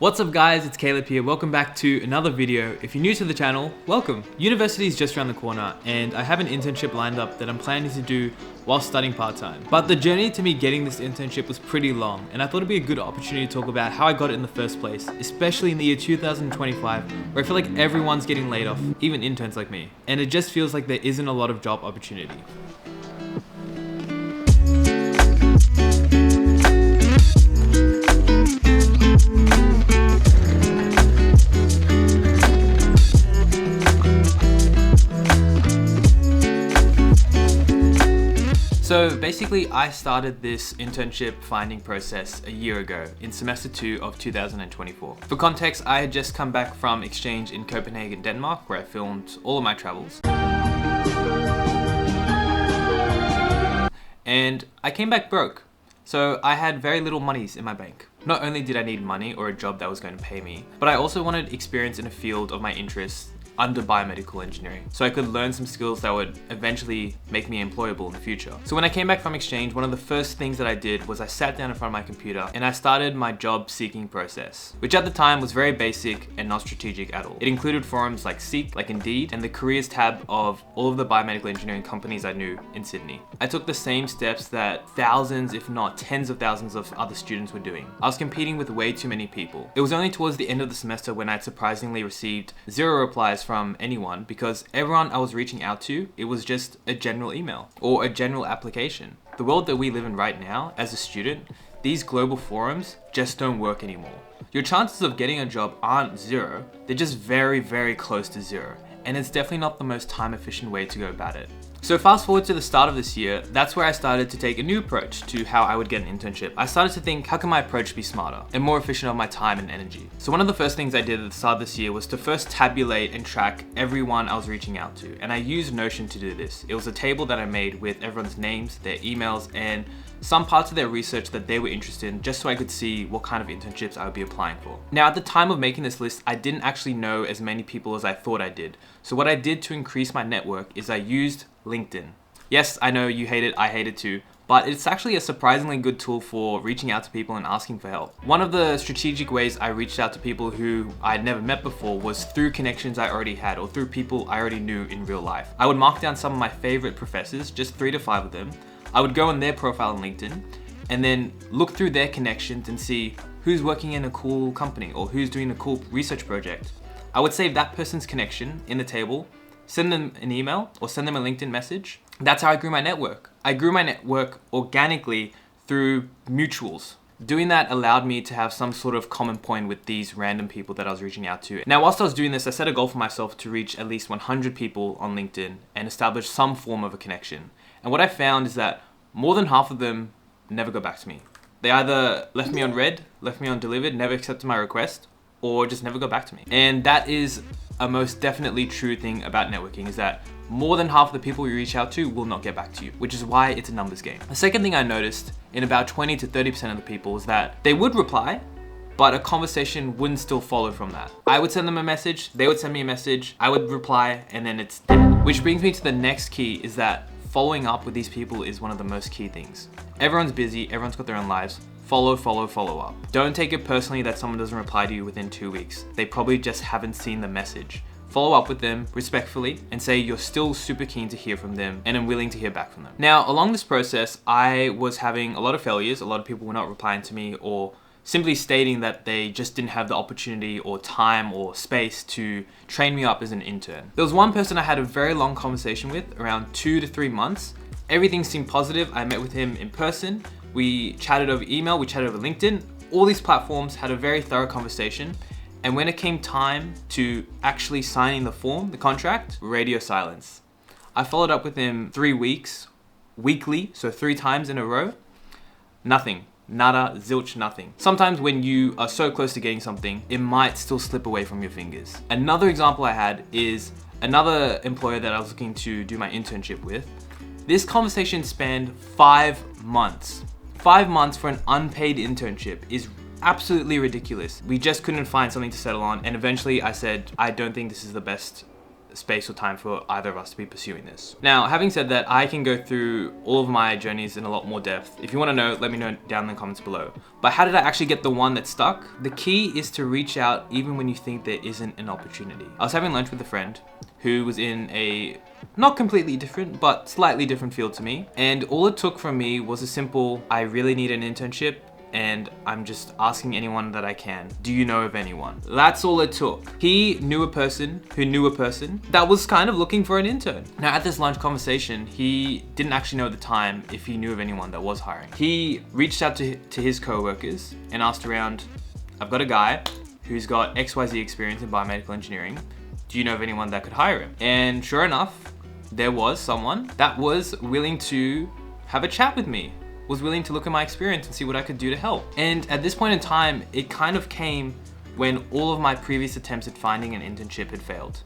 What's up guys, it's Caleb here. Welcome back to another video. If you're new to the channel, welcome. University is just around the corner and I have an internship lined up that I'm planning to do while studying part-time. But the journey to me getting this internship was pretty long and I thought it'd be a good opportunity to talk about how I got it in the first place, especially in the year 2025 where I feel like everyone's getting laid off, even interns like me. And it just feels like there isn't a lot of job opportunity. So basically, I started this internship finding process a year ago in semester 2 of 2024. For context, I had just come back from exchange in Copenhagen, Denmark, where I filmed all of my travels. And I came back broke. So I had very little monies in my bank. Not only did I need money or a job that was going to pay me, but I also wanted experience in a field of my interests under biomedical engineering, so I could learn some skills that would eventually make me employable in the future. So when I came back from exchange, one of the first things that I did was I sat down in front of my computer and I started my job seeking process, which at the time was very basic and not strategic at all. It included forums like Seek, like Indeed, and the careers tab of all of the biomedical engineering companies I knew in Sydney. I took the same steps that thousands, if not tens of thousands of other students were doing. I was competing with way too many people. It was only towards the end of the semester when I'd surprisingly received 0 replies from anyone, because everyone I was reaching out to, it was just a general email or a general application. The world that we live in right now as a student, these global forums just don't work anymore. Your chances of getting a job aren't 0, they're just very, very close to 0. And it's definitely not the most time efficient way to go about it. So fast forward to the start of this year, that's where I started to take a new approach to how I would get an internship. I started to think, how can my approach be smarter and more efficient of my time and energy? So one of the first things I did at the start of this year was to first tabulate and track everyone I was reaching out to. And I used Notion to do this. It was a table that I made with everyone's names, their emails, and some parts of their research that they were interested in, just so I could see what kind of internships I would be applying for. Now, at the time of making this list, I didn't actually know as many people as I thought I did. So what I did to increase my network is I used LinkedIn. Yes, I know you hate it, I hate it too, but it's actually a surprisingly good tool for reaching out to people and asking for help. One of the strategic ways I reached out to people who I'd never met before was through connections I already had or through people I already knew in real life. I would mark down some of my favorite professors, just 3 to 5 of them. I would go on their profile on LinkedIn and then look through their connections and see who's working in a cool company or who's doing a cool research project. I would save that person's connection in the table, send them an email or send them a LinkedIn message. That's how I grew my network. I grew my network organically through mutuals. Doing that allowed me to have some sort of common point with these random people that I was reaching out to. Now, whilst I was doing this, I set a goal for myself to reach at least 100 people on LinkedIn and establish some form of a connection. And what I found is that more than half of them never go back to me. They either left me on read, left me on delivered, never accepted my request, or just never go back to me. And that is a most definitely true thing about networking, is that more than half of the people you reach out to will not get back to you, which is why it's a numbers game. The second thing I noticed in about 20 to 30% of the people is that they would reply, but a conversation wouldn't still follow from that. I would send them a message, they would send me a message, I would reply, and then it's dead. Which brings me to the next key, is that following up with these people is one of the most key things. Everyone's busy, everyone's got their own lives. Follow up. Don't take it personally that someone doesn't reply to you within 2 weeks. They probably just haven't seen the message. Follow up with them respectfully and say you're still super keen to hear from them and are willing to hear back from them. Now, along this process, I was having a lot of failures. A lot of people were not replying to me or simply stating that they just didn't have the opportunity or time or space to train me up as an intern. There was one person I had a very long conversation with, around 2 to 3 months. Everything seemed positive. I met with him in person. We chatted over email, we chatted over LinkedIn. All these platforms, had a very thorough conversation. And when it came time to actually signing the form, the contract, radio silence. I followed up with him 3 weeks, weekly, so 3 times in a row. Nothing. Nada, zilch, nothing. Sometimes when you are so close to getting something, it might still slip away from your fingers. Another example I had is another employer that I was looking to do my internship with. This conversation spanned 5 months. 5 months for an unpaid internship is absolutely ridiculous. We just couldn't find something to settle on, and eventually I said, I don't think this is the best space or time for either of us to be pursuing this. Now, having said that, I can go through all of my journeys in a lot more depth. If you want to know, let me know down in the comments below. But how did I actually get the one that stuck? The key is to reach out even when you think there isn't an opportunity. I was having lunch with a friend who was in a not completely different, but slightly different field to me. And all it took from me was a simple, I really need an internship, and I'm just asking anyone that I can, do you know of anyone? That's all it took. He knew a person who knew a person that was kind of looking for an intern. Now at this lunch conversation, he didn't actually know at the time if he knew of anyone that was hiring. He reached out to his co-workers and asked around, I've got a guy who's got XYZ experience in biomedical engineering. Do you know of anyone that could hire him? And sure enough, there was someone that was willing to have a chat with me, was willing to look at my experience and see what I could do to help. And at this point in time, it kind of came when all of my previous attempts at finding an internship had failed.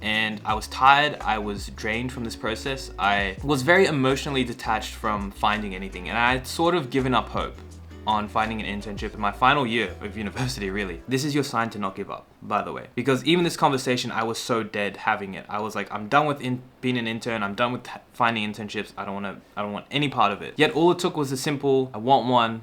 And I was tired, I was drained from this process. I was very emotionally detached from finding anything, and I had sort of given up hope on finding an internship in my final year of university, really. This is your sign to not give up, by the way. Because even this conversation, I was so dead having it. I was like, I'm done with being an intern. I'm done with finding internships. I don't want any part of it. Yet all it took was a simple, I want one.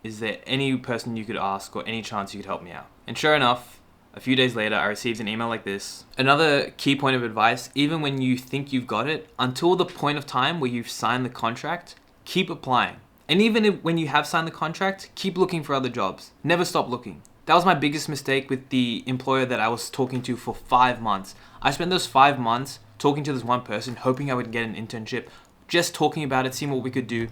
Is there any person you could ask or any chance you could help me out? And sure enough, a few days later, I received an email like this. Another key point of advice, even when you think you've got it, until the point of time where you've signed the contract, keep applying. And even when you have signed the contract, keep looking for other jobs. Never stop looking. That was my biggest mistake with the employer that I was talking to for 5 months. I spent those 5 months talking to this one person, hoping I would get an internship, just talking about it, seeing what we could do,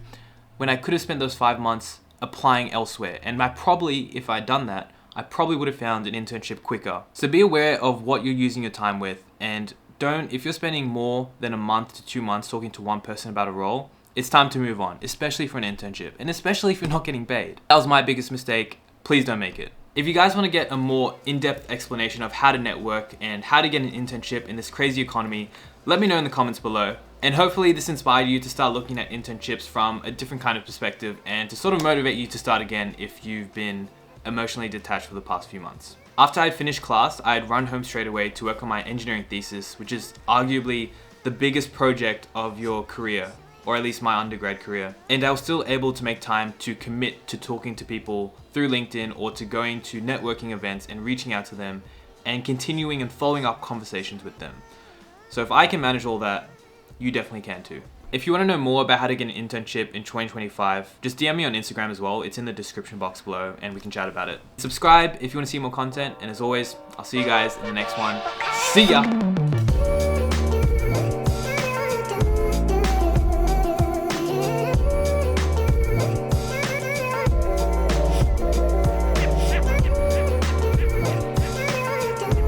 when I could have spent those 5 months applying elsewhere. And if I'd done that, I probably would have found an internship quicker. So be aware of what you're using your time with, and if you're spending more than a month to 2 months talking to one person about a role, it's time to move on, especially for an internship, and especially if you're not getting paid. That was my biggest mistake. Please don't make it. If you guys want to get a more in-depth explanation of how to network and how to get an internship in this crazy economy, let me know in the comments below. And hopefully this inspired you to start looking at internships from a different kind of perspective and to sort of motivate you to start again if you've been emotionally detached for the past few months. After I'd finished class, I'd run home straight away to work on my engineering thesis, which is arguably the biggest project of your career, or at least my undergrad career. And I was still able to make time to commit to talking to people through LinkedIn or to going to networking events and reaching out to them and continuing and following up conversations with them. So if I can manage all that, you definitely can too. If you want to know more about how to get an internship in 2025, just DM me on Instagram as well. It's in the description box below and we can chat about it. Subscribe if you want to see more content. And as always, I'll see you guys in the next one. See ya!